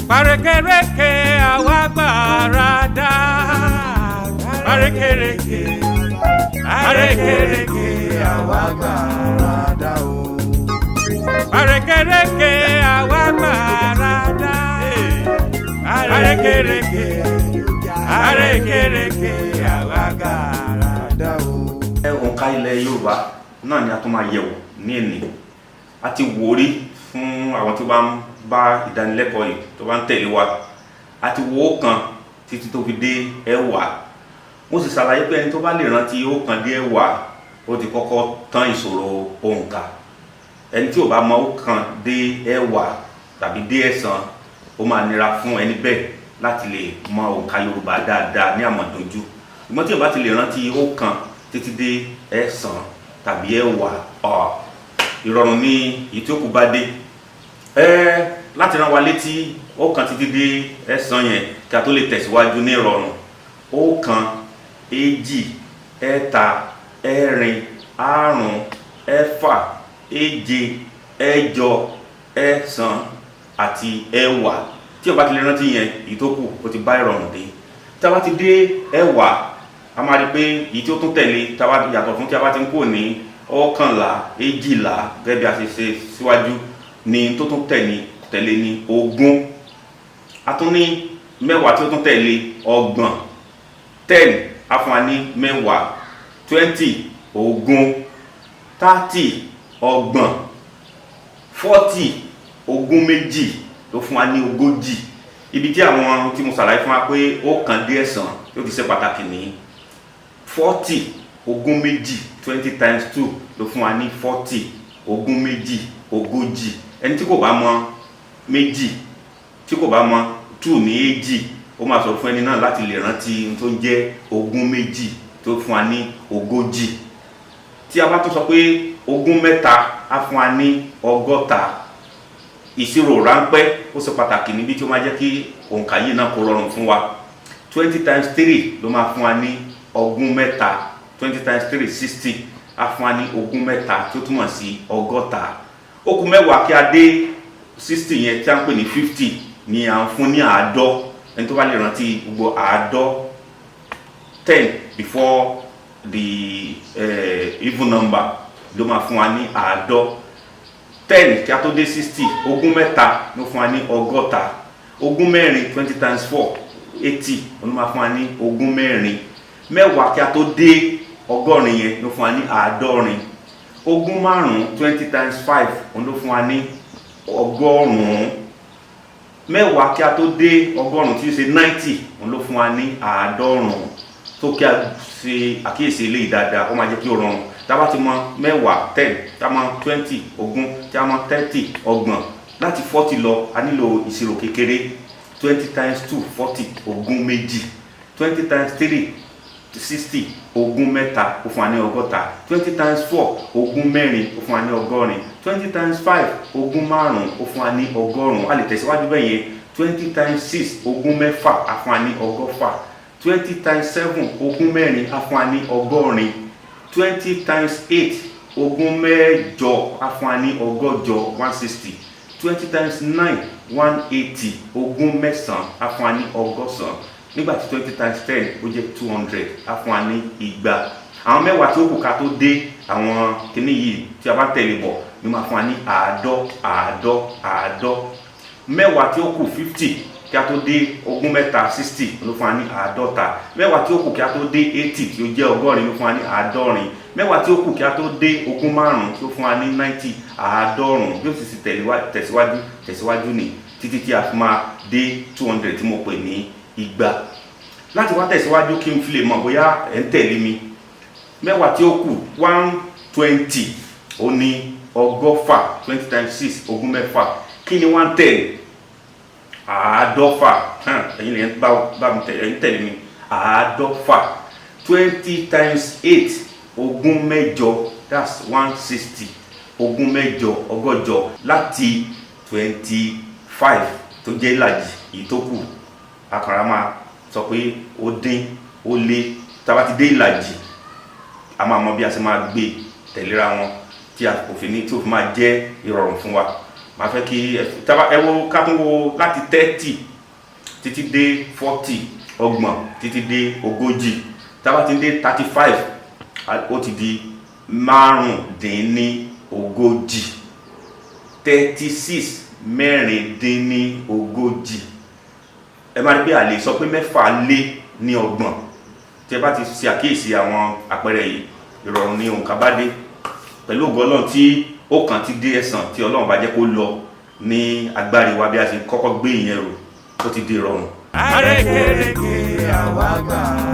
Parekereke awagbarada. Parekereke awagbarada o. Parekereke awagbarada. Parekereke awagbarada o. Òǹkà ilẹ̀ Yorùbá náà ni a tún máa yẹ̀wò ní èní. A ti wò rí fún àwọn tí ó bá ń bá ìdánilẹ́kọ̀ọ́ yìí tó bá ń tẹ̀lé wa. A ti wo ọ̀kan títí tó fi dé ẹ̀wá. Mo sì ṣàlàyé pé ẹni tó bá lè rántí ọ̀kan dé ẹ̀wá ó ti kọ́kọ́ tán ìṣòro òǹkà. Ẹni tí ò bá mọ ọ̀kan dé ẹ̀wá tàbí dé ẹ̀sán ó máa nira fún ẹni bẹ́ẹ̀ láti lè mọ òǹkà Yorùbá dáadáa ní àmọ̀dúnjú. Ṣùgbọ́n tí ò bá ti lè rántí ọ̀kan títí dé ẹ̀sán tàbí ẹ̀wá ìrọ̀rùn ní ìtókù bá dé. Láti rán wa létí ọ̀kan títí dé ẹ̀sán yẹn kí a tó lè tẹ̀síwájú ní ìrọ̀rùn. Ọ̀kan, èjì, ẹ̀ta, ẹ̀rin, àrún, ẹ̀fà, èje, ẹ̀jọ, ẹ̀sán àti ẹ̀wá. Tí o bá ti lè rántí yẹn ìtókù ó ti bá ìrọ̀rùn dé. Tí a bá ti dé ẹ̀wá a máa rí pé èyí tí ó tún tẹ̀lé tí a bá yàtọ̀ fún tí a bá ti ń kó ní ọ̀kànlá, èjìlá gẹ́gẹ́ bí a ṣe ṣe síwájú ní tó tún tẹ̀lé ní ogún. A tún ní mẹ́wàá tí ó tún tẹ̀lé ọgbọ̀n, 10 a fún wa ní mẹ́wàá, 20 ogún, 30 ọgbọ̀n, 40 ogún méjì ló fún wa ní ogójì. Ibi tí àwọn tí mo ṣàlàyé fún wa pé ọ̀kan dé ẹ̀sán yóò ti ṣe pàtàkì ní 40 ogún méjì, 20 times 2 ló fún wa ní 40 ogún méjì ogójì. Ẹni tí kò bá mọ méjì, tí kò bá mọ 2 ní èjì, ó máa sọ fún ẹni náà láti lè rántí tó ń jẹ́ ogún méjì tó fún wa ní ogójì. Tí a bá tún sọ pé ogún mẹ́ta á fún wa ní ọgọ́ta. Ìṣirò ráńpẹ́ ó ṣe pàtàkì níbi tí ó máa jẹ́ kí òǹkà yìí náà kó rọrùn fún wa. 20 times 3 ló máa fún wa ní ogún mẹ́ta. 20 times 3 60 á fún wa ní ogún mẹ́ta tí ó túmọ̀ sí ọgọ́ta. Ó kù mẹ́wàá kí a dé 60 yẹn tí a ń pè ní 50 ni à ń fún ní àádọ́. Ẹni tó bá lè rántí gbogbo àádọ́ 10 before the even number ló máa fún wa ní àádọ́. 10 kí a tó dé 60 ogún mẹ́ta ló fún wa ní ọgọ́ta. Ogún mẹ́rin 20 times 4 80 ló máa fún wa ní ogún mẹ́rin. Mẹ́wàá kí a tó dé ọgọ́rin yẹn ló fún wa ní àádọ́rin. Ogún márùn-ún 20 times 5 ló fún wa ní ọgọ́rùn-ún. Mẹ́wàá kí a tó dé ọgọ́rùn-ún tí ó ṣe 90 ló fún wa ní àádọ́rùn-ún. Tó kí a ṣe àkíyèsí eléyìí dáadáa ó máa jẹ́ kí ó rọrùn. Tá bá ti mọ mẹ́wàá 10, tá mọ 20 ogún, tá mọ 30 ọgbọ̀n, láti 40 lọ a nílò ìṣirò kékeré. 20 times 2 40 ogún méjì. 20 times 3 60 ogún mẹ́ta ó fún wa ní ọgọ́ta. 20 times 4 ogún mẹ́rin ó fún wa ní ọgọ́rin. 20 times 5 ogún márùn-ún ó fún wa ní ọgọ́rùn-ún. A lè tẹ̀síwájú bẹ́ẹ̀ yẹn. 20 times 6 ogún mẹ́fà á fún wa ní ọgọ́fà. 20 times 7 ogún mẹ́rin á fún wa ní ọgọ́rin. 20 times 8 ogún mẹ́jọ á fún wa ní ọgọ́jọ 160. 20 times 9 180 ogún mẹ́sàn-án á fún wa ní ọgọ́sàn. Nígbàtí 20 times 10 ó jẹ́ 200 á fún wa ní igba. Àwọn mẹ́wàá tí ó kù ká tó dé àwọn kìíní yìí tí a bá tẹ̀lé bọ̀ ni máa fún wa ní àádọ́. Mẹ́wàá tí ó kù 50 kí a tó dé ogún mẹ́ta 60 ló fún wa ní àádọ́ta. Mẹ́wàá tí ó kù kí a tó dé 80 tí ó jẹ́ ọgọ́rin ló fún wa ní àádọ́rin. Mẹ́wàá tí ó kù kí a tó dé ogún márùn-ún tí ó fún wa ní 90 àádọ́rùn-ún. Bí ó sì tẹ̀síwájú ní títí tí a fi máa dé 200 tí mo pè ní igba. Láti wá tẹ̀síwájú kí n fi lè mọ̀ bóyá ẹ̀ ń tẹ̀lé mi. Mẹ́wàá tí ó kù 120 ó ní ọgọ́fà. 20 times 6 ogún mẹ́fà. Kí ni 110? Àádọ́fà. Ẹ̀yin lè bá mi tẹ̀lé mi. Àádọ́fà. 20 times 8 ogún mẹ́jọ. That's 160. Ogún mẹ́jọ ọgọ́jọ láti 25 tó jẹ́ ìlàjì èyí tó kù. Àkàrà máa sọ pé ó dín ó lé. Tá bá ti dé ìlàjì a máa mọ bí a ṣe máa gbé tẹ̀léra wọn tí a kò fi ní tí ó fi máa jẹ́ ìrọ̀rùn fún wa. màá fẹ́ kí ẹ wo ká tún wo láti 30 títí dé 40 ọgbọ̀n títí dé ogójì tá bá ti dé 35 ó ti di márùndínlógójì 36 mẹ́rìndínlógójì. Ẹ máa rí pé a lè sọ pé mẹ́fà lé ní ọgbọ̀n. Tí ẹ bá ti ṣe àkíyèsí àwọn àpẹẹrẹ yìí, ìrọ̀rùn ni òǹkà bá dé pẹ̀lú ògo Ọlọ́run tí ó kàn ti dé ẹ̀sán tí Ọlọ́run bá jẹ́ kó lọ ní agbárí wa bí a ṣe kọ́kọ́ gbé ìyẹn rò tó ti di ìrọ̀rùn. Arékèrèké àwa gbà.